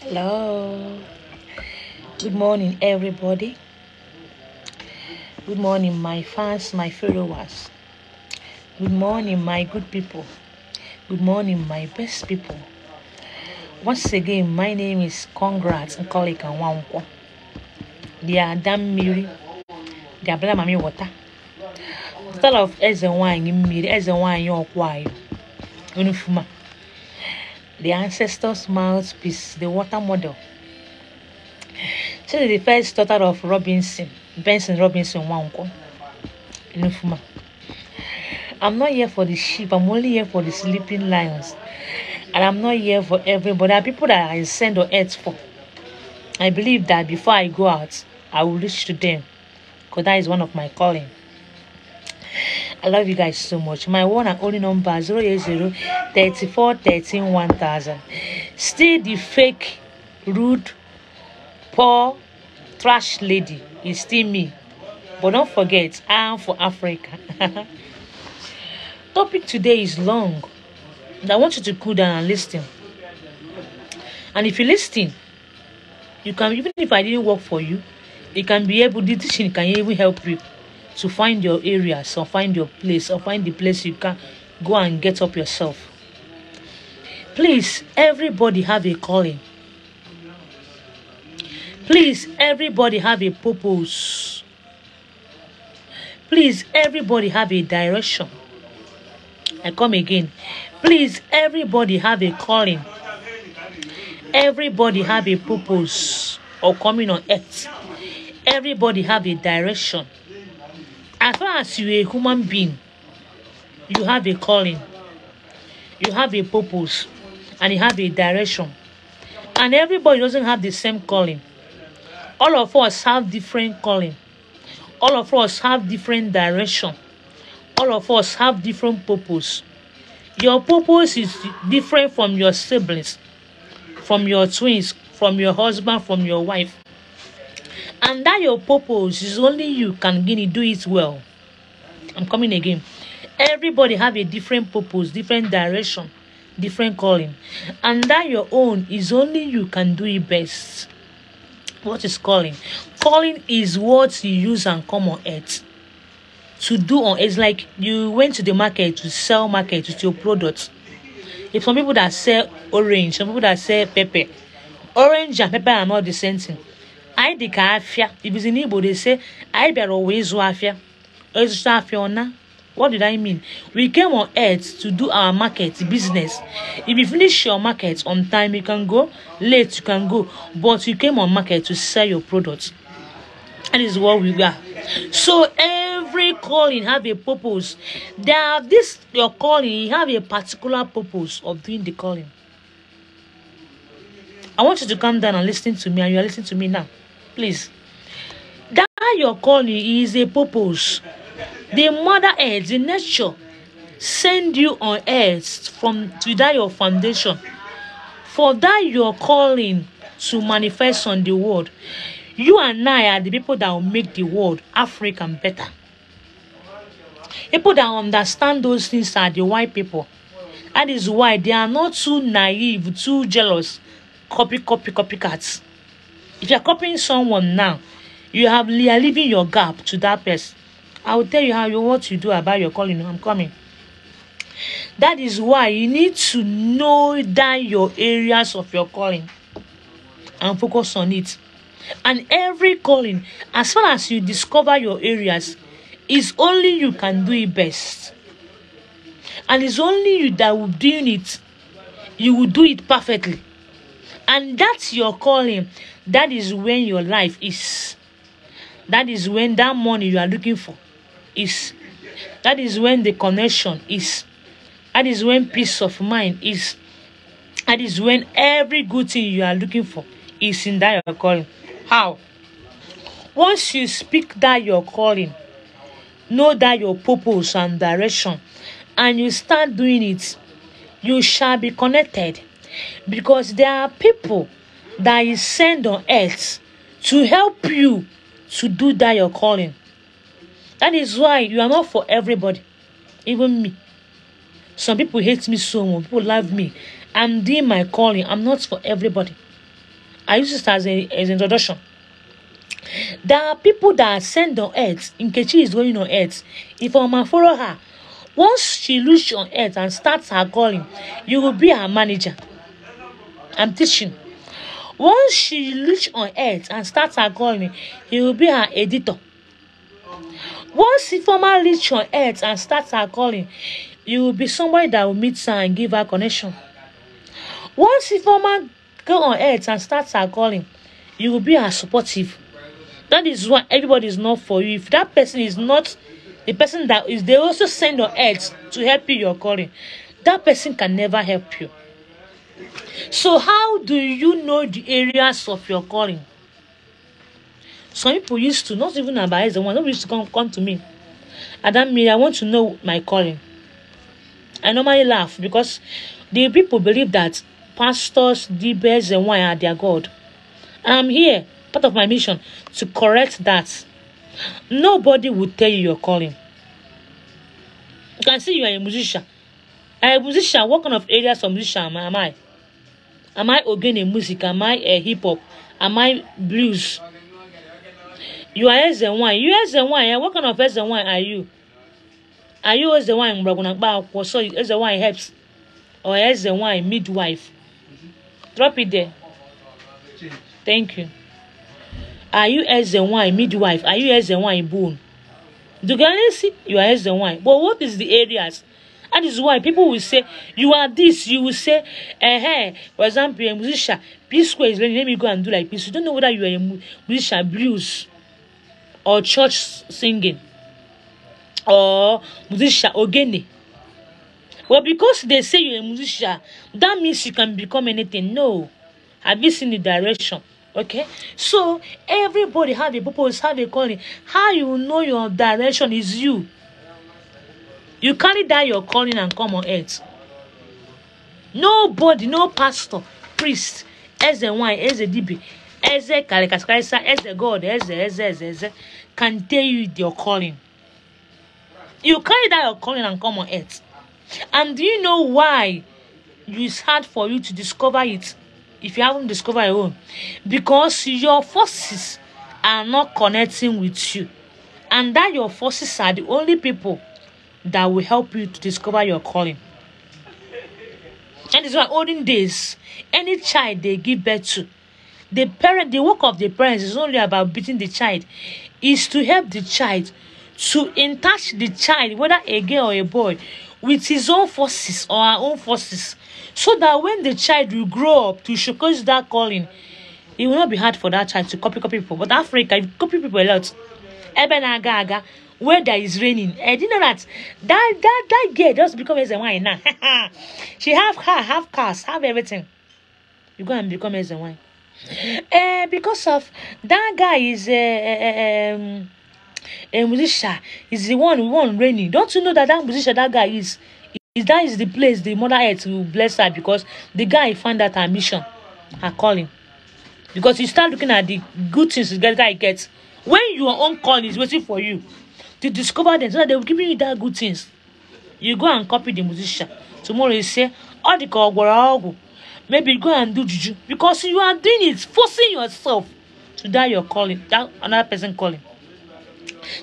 Hello. Good morning, everybody. Good morning, my fans, my followers. Good morning, my good people. Good morning, my best people. Once again, my name is Congrats Nkolika Nwankwo. The Adam Miri. The Abla Mami Water. Total of Eze Wine Miri, Eze Wine Yokwayo. Unufuma. The ancestors' mouthpiece, the water model. She is the first daughter of Benson Robinson Nwankwo. Unufuma. I'm not here for the sheep, I'm only here for the sleeping lions. And I'm not here for everybody. There are people that I send on earth for. I believe that before I go out, I will reach to them. Because that is one of my calling. I love you guys so much. My one and only number 080 34 13 1000. Still the fake, rude, poor, trash lady is still me. But don't forget, I am for Africa. Topic today is long. I want you to cool down and listen. And if you listen, you can, even if I didn't work for you, it can be able, the teaching can even help you to find your areas or find your place or find the place you can go and get up yourself. Please, everybody have a calling. Please, everybody have a purpose. Please, everybody have a direction. I come again. Please, everybody have a calling. Everybody have a purpose or coming on earth. Everybody have a direction. As far as you're a human being, you have a calling. You have a purpose. And you have a direction. And everybody doesn't have the same calling. All of us have different calling. All of us have different direction. All of us have different purpose. Your purpose is different from your siblings, from your twins, from your husband, from your wife. And that your purpose is only you can do it well. I'm coming again. Everybody have a different purpose, different direction, different calling. And that your own is only you can do it best. What is calling? Calling is what you use and come on earth to do on. It's like you went to the market to sell market with your products. If some people that sell orange, some people that sell pepper, orange and pepper are not the same thing. I the afia. If it's in Igbo, they say I better always afia. What did I mean? We came on earth to do our market business. If you finish your market on time, you can go. Late, you can go. But you came on market to sell your products. That is what we are. So every calling have a purpose. This your calling, you have a particular purpose of doing the calling. I want you to come down and listen to me, and you are listening to me now. Please. That your calling is a purpose. The Mother Earth, the nature, send you on earth to that your foundation. For that your calling to manifest on the world. You and I are the people that will make the world African better. People that understand those things are the white people. That is why they are not too naive, too jealous. Copycats. If you are copying someone now, you are leaving your gap to that person. I will tell you what you do about your calling. I'm coming. That is why you need to know that your areas of your calling and focus on it. And every calling, as far as you discover your areas, is only you can do it best. And it's only you that will do it. You will do it perfectly. And that's your calling. That is when your life is. That is when that money you are looking for is. That is when the connection is. That is when peace of mind is. That is when every good thing you are looking for is in that your calling. How? Once you speak that your calling, know that your purpose and direction, and you start doing it, you shall be connected. Because there are people that is sent on earth to help you to do that your calling. That is why you are not for everybody, even me. Some people hate me so much. People love me. I'm doing my calling. I'm not for everybody. I use it as an introduction. There are people that are sent on earth. Nkechi is going on earth. If Oma follow her, once she reach on earth and starts her calling, you will be her manager. I'm teaching. Once she reach on earth and starts her calling, you will be her editor. Once Ifeoma reach on earth and starts her calling, you will be somebody that will meet her and give her connection. Once Ifeoma go on earth and starts her calling, you will be her supportive. That is why everybody is not for you. If that person is not the person that is, they also send on earth to help you your calling, that person can never help you. So how do you know the areas of your calling? Some people used to, not even about the one, nobody used to come to me. Adami, I want to know my calling. I normally laugh because the people believe that pastors, dibes, and why are their God. I'm here, part of my mission, to correct that. Nobody will tell you your calling. You can see you are a musician. I'm a musician. What kind of areas of musician am I? Am I ogene music? Am I a hip hop? Am I blues? You are SN1. You SN1. What kind of SN1 are you? Are you SN1 so SN1 helps? Or SN1 midwife? Drop it there. Thank you. Are you SN1 midwife? Are you SN1 bone? Do you see? You are SN1. But what is the areas? That is why people will say, you are this. You will say, hey, for example, a musician, P-Square is learning, let me go and do like this. You don't know whether you are a musician, blues, or church singing, or musician, ogene. Well, because they say you're a musician, that means you can become anything. No. Have you seen the direction? Okay? So, everybody have a purpose, have a calling. How you know your direction is you. You carry down your calling and come on earth. Nobody, no pastor, priest, as a wine, as a DB, as a karikaskaisa, as a God, as a can tell you your calling. You carry down your calling and come on earth. And do you know why it's hard for you to discover it if you haven't discovered your own? Because your forces are not connecting with you. And that your forces are the only people that will help you to discover your calling. And it's why olden days, any child they give birth to, the work of the parents is only about beating the child, is to help the child, to attach the child, whether a girl or a boy, with his own forces or our own forces, so that when the child will grow up to showcase that calling, it will not be hard for that child to copy people. But Africa, you copy people a lot. Ebenaga, where there is raining. I didn't know that girl just become as a wine now. She have car, have cars, have everything. You go and become as a wine. Because of that guy is a musician, is the one raining. Don't you know that musician that guy is that is the place the Mother Earth will bless her, because the guy found that her mission, her calling. Because you start looking at the good things the guy gets when your own calling is waiting for you to discover them, so that they will give you that good things. You go and copy the musician. Tomorrow you say, oh, the call, maybe you go and do juju, because you are doing it, forcing yourself to that your calling, that another person calling.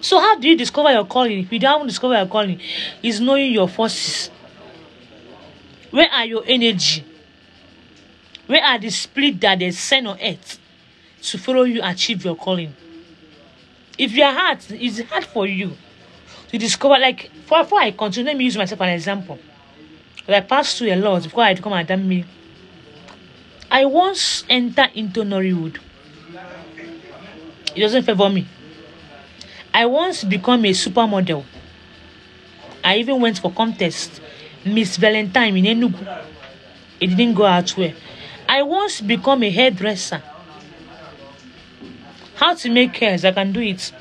So how do you discover your calling? If you don't discover your calling, is knowing your forces. Where are your energy? Where are the spirit that they send on earth to follow you achieve your calling? If your heart is hard for you to discover, like before I continue, let me use myself as an example. I passed through a lot before I become Madam Me. I once entered into Nollywood. It doesn't favor me. I once become a supermodel. I even went for contest, Miss Valentine in Enugu. It didn't go out well. I once become a hairdresser. How to make hairs, I can do it.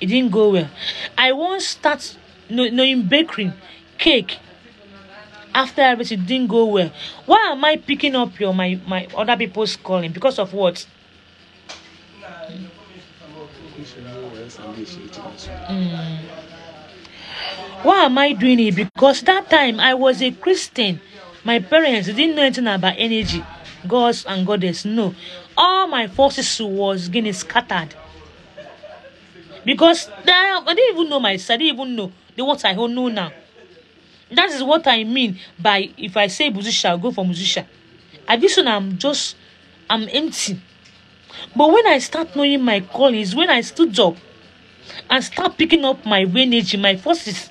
It didn't go well. I once start knowing baking, cake. After everything, it didn't go well. Why am I picking up my other people's calling? Because of what? Why am I doing it? Because that time I was a Christian. My parents didn't know anything about energy. gods and goddess. No. All my forces was getting scattered. Because I didn't even know myself. I didn't even know the what I don't know now. That is what I mean by if I say musician, I'll go for musician. At this one, I'm empty. But when I start knowing my calling is when I stood up and start picking up my energy, my forces.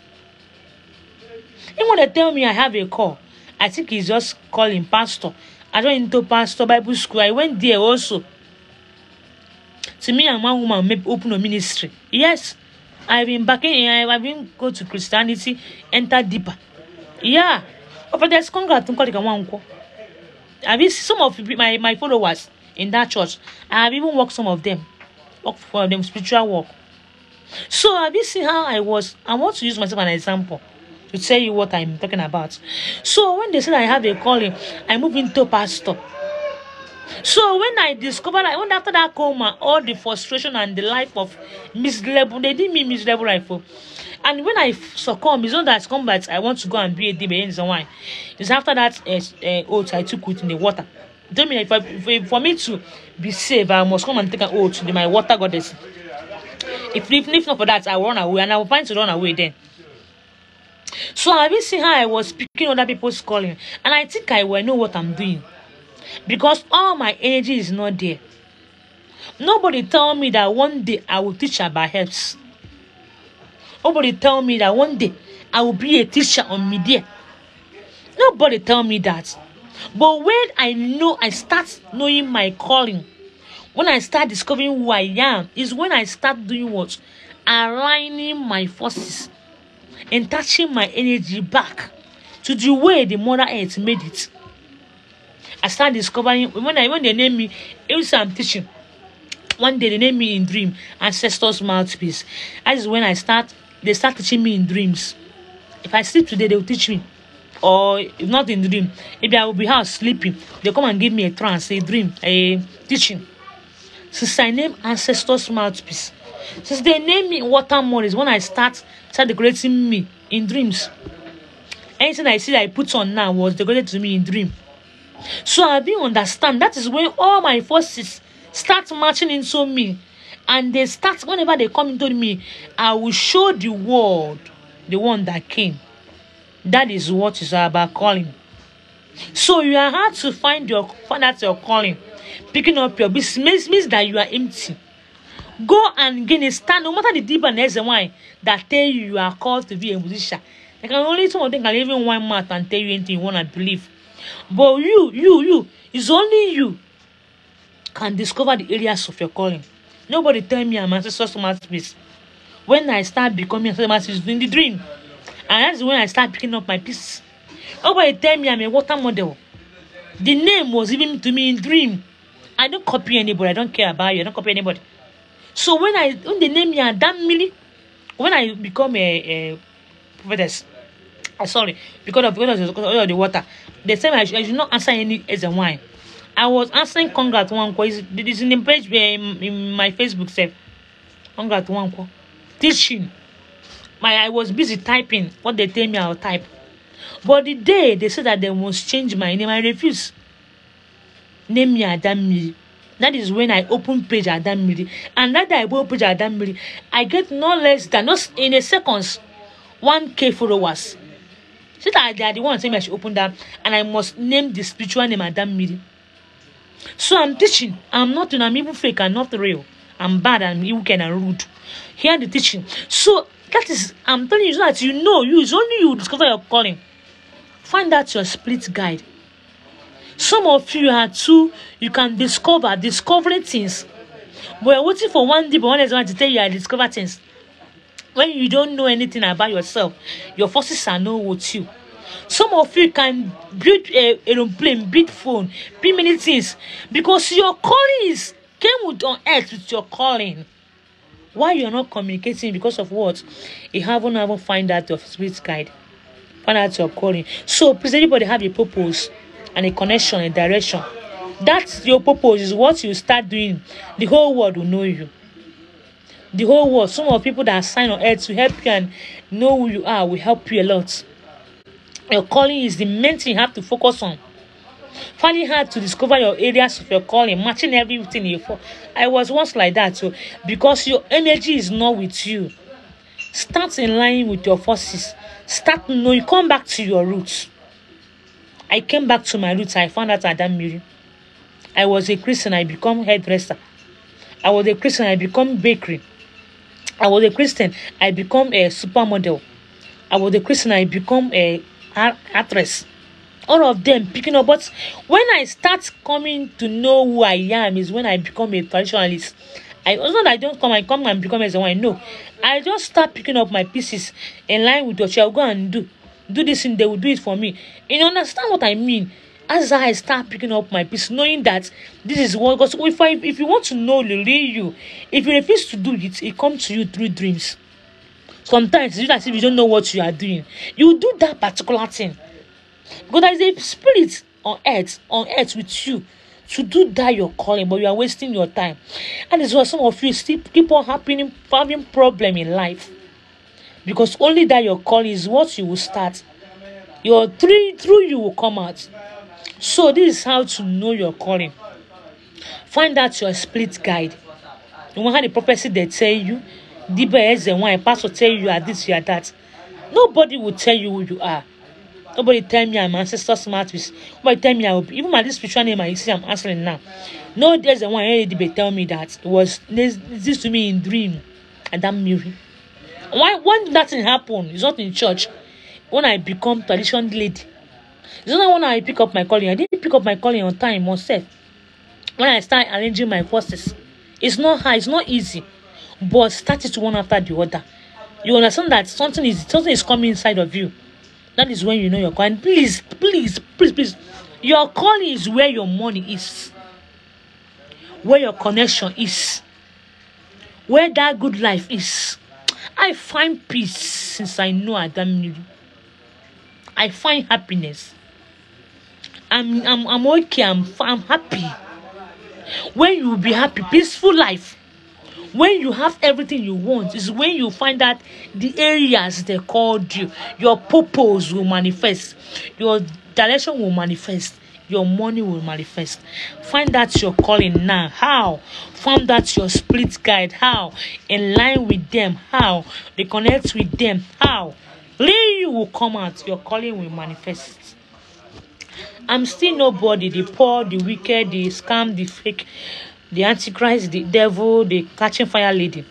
Even when they tell me I have a call, I think it's just calling pastor. I went into pastor Bible school. I went there also. To me and one woman maybe open a ministry. Yes, I've been back in. I've been go to Christianity, enter deeper. Yeah, but there's congrats. I've been some of my followers in that church. I have even worked some of them, work for them spiritual work. So have you seen how I was? I want to use myself as an example to tell you what I'm talking about. So when they said I have a calling, I moved into pastor. So when I discovered, when after that coma, all the frustration and the life of miserable, they didn't mean miserable life. And when I succumb, it's not that come back, I want to go and be a DB and why. It's after that oath I took within the water. Don't mean if for me to be safe, I must come and take an oath to my water goddess. If not for that, I will run away and I will find to run away then. So have you seen how I was picking other people's calling? And I think I will know what I'm doing. Because all my energy is not there. Nobody tell me that one day I will teach about herbs. Nobody tell me that one day I will be a teacher on media. Nobody tell me that. But when I start knowing my calling, when I start discovering who I am, is when I start doing what? Aligning my forces and touching my energy back to the way the Mother Earth made it. I start discovering when they name me, every time I'm teaching. One day they name me in dream, ancestors mouthpiece. That is when they start teaching me in dreams. If I sleep today, they will teach me. Or if not in dream, maybe I will be house sleeping. They come and give me a trance, a dream, a teaching. Since I name ancestors mouthpiece, since they name me water models, when I start decorating me in dreams. Anything I see that I put on now was decorated to me in dream. So I didn't understand. That is when all my forces start marching into me. And they start, whenever they come into me, I will show the world the one that came. That is what is about calling. So you are hard to find out your calling. Picking up your business means that you are empty. Go and gain a stand, no matter the deep and why that tell you are called to be a musician. They can only some of them can even one mouth and tell you anything you want to believe. But you, it's only you can discover the areas of your calling. Nobody tell me I'm ancestor's masterpiece. When I start becoming ancestor's masterpiece in the dream, and that's when I start picking up my pieces. Nobody tell me I'm a water model. The name was given to me in dream. I don't copy anybody. I don't care about you. I don't copy anybody. So when they name me Adam when I become a prophetess, sorry, because of the water, they said I should not answer any as and why. I was answering congrats one because it is in the page in my Facebook self. Congrats one teaching. I was busy typing what they tell me I'll type. But the day they said that they must change my name, I refuse. Name me Adam. That is when I open page Adam Miri. And that day I open page Adam Miri, I get no less than, not in a seconds, 1K followers. So that they are the ones saying I should open that, and I must name the spiritual name Adam Miri. So I'm teaching. I'm even fake, I'm not real. I'm bad, I'm wicked and rude. Hear the teaching. So that is, I'm telling you so that it's only you discover your calling. Find out your split guide. Some of you are you can discovering things. But you're waiting for one day, but one is going to tell you I discover things. When you don't know anything about yourself, your forces are not with you. Some of you can build a aeroplane, build phone, build many things. Because your calling came on earth with your calling. Why you're not communicating? Because of what? You haven't find out your spirit guide. Find out your calling. So please, everybody have a purpose and a connection, a direction. That's your purpose, is what you start doing. The whole world will know you. The whole world, some of the people that are signed on earth to help you and know who you are will help you a lot. Your calling is the main thing you have to focus on. Finding hard to discover your areas of your calling, matching everything you for. I was once like that too, because your energy is not with you. Start in line with your forces. Start knowing, come back to your roots. I came back to my roots. I found out Adam Miri. I was a Christian, I become hairdresser. I was a Christian, I become bakery. I was a Christian, I become a supermodel. I was a Christian, I become a actress. All of them picking up. But when I start coming to know who I am is when I become a traditionalist. It's not that I come and become as one. No. I just start picking up my pieces in line with what I'll go and do this and they will do it for me. You understand what I mean? As I start picking up my piece, knowing that this is what, because if you want to know the real you, if you refuse to do it, it comes to you through dreams. Sometimes it's as if you don't know what you are doing. You do that particular thing. Because there is a spirit on earth with you to do that you're calling, but you are wasting your time. And it's why some of you still keep on having problem in life. Because only that you're calling is what you will start. Your through you will come out. So this is how to know your calling. Find out your split guide. You want how the prophecy they tell you, Diba is the one, pastor tell you are this, you are that. Nobody will tell you who you are. Nobody tell me I'm ancestor smart with. Nobody tell me I will be. Even my this spiritual name I see I'm answering now. No, there's the one Diba tell me that it was this to me in dream. And that Miri. Why when that thing happen? It's not in church. When I become traditional lady. It's not when I pick up my calling. I didn't pick up my calling on time myself. When I start arranging my forces, it's not hard, it's not easy. But start it one after the other. You understand that something is coming inside of you. That is when you know your calling. Please. Your calling is where your money is. Where your connection is. Where that good life is. I find peace since I know Adam Miri. I find happiness. I'm okay. I'm happy. When you will be happy, peaceful life. When you have everything you want, is when you find that the areas they called you, your purpose will manifest, your direction will manifest, your money will manifest. Find out your calling now. How? Find out your split guide. How? In line with them. How? Reconnect with them. How? You will come out. Your calling will manifest. I'm still nobody. The poor, the wicked, the scam, the fake, the antichrist, the devil, the catching fire lady.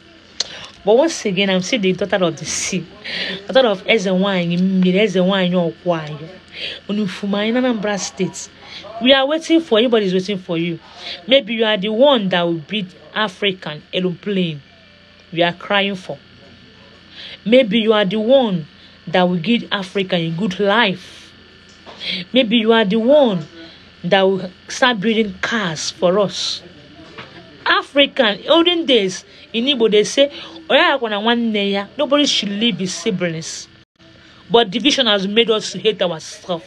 But once again, I'm still the daughter of the sea. Daughter of Ezenwany, Unufuma in Anambra State. We are waiting for anybody is waiting for you. Maybe you are the one that will beat African aeroplane. We are crying for. Maybe you are the one that will give Africa a good life. Maybe you are the one that will start building cars for us. African, olden days, in Igbo, they say, nobody should live with siblings. But division has made us hate ourselves.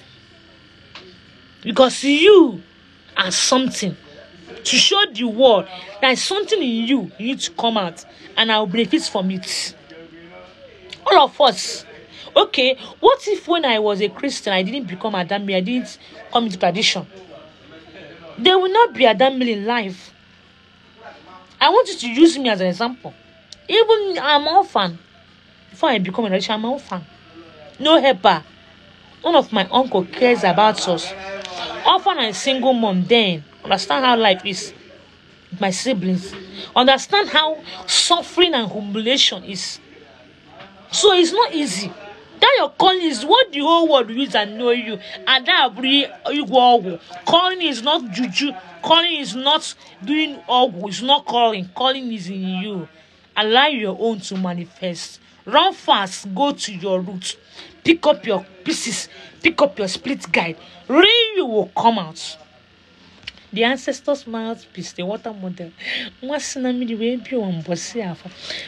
Because you are something. To show the world there is something in you, you need to come out. And I will benefit from it. All of us. Okay, what if when I was a Christian, I didn't become Adam Miri, I didn't come into tradition? There will not be Adam Miri in life. I want you to use me as an example. Even I'm an orphan. Before I become a tradition, I'm an orphan. No helper. None of my uncle cares about us. Orphan and single mom then. Understand how life is. My siblings. Understand how suffering and humiliation is. So it's not easy. That your calling is what the whole world will use and know you. And that calling is not juju. Calling is not doing ogu. It's not calling. Calling is in you. Allow your own to manifest. Run fast. Go to your roots. Pick up your pieces. Pick up your split guide. You will come out. The ancestors' mouthpiece, the water model.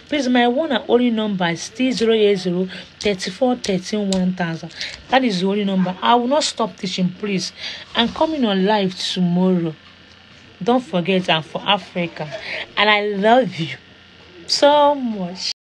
Please, my one and only number is 080 34 13 1000. That is the only number. I will not stop teaching, please. I'm coming on live tomorrow. Don't forget, I'm for Africa. And I love you so much.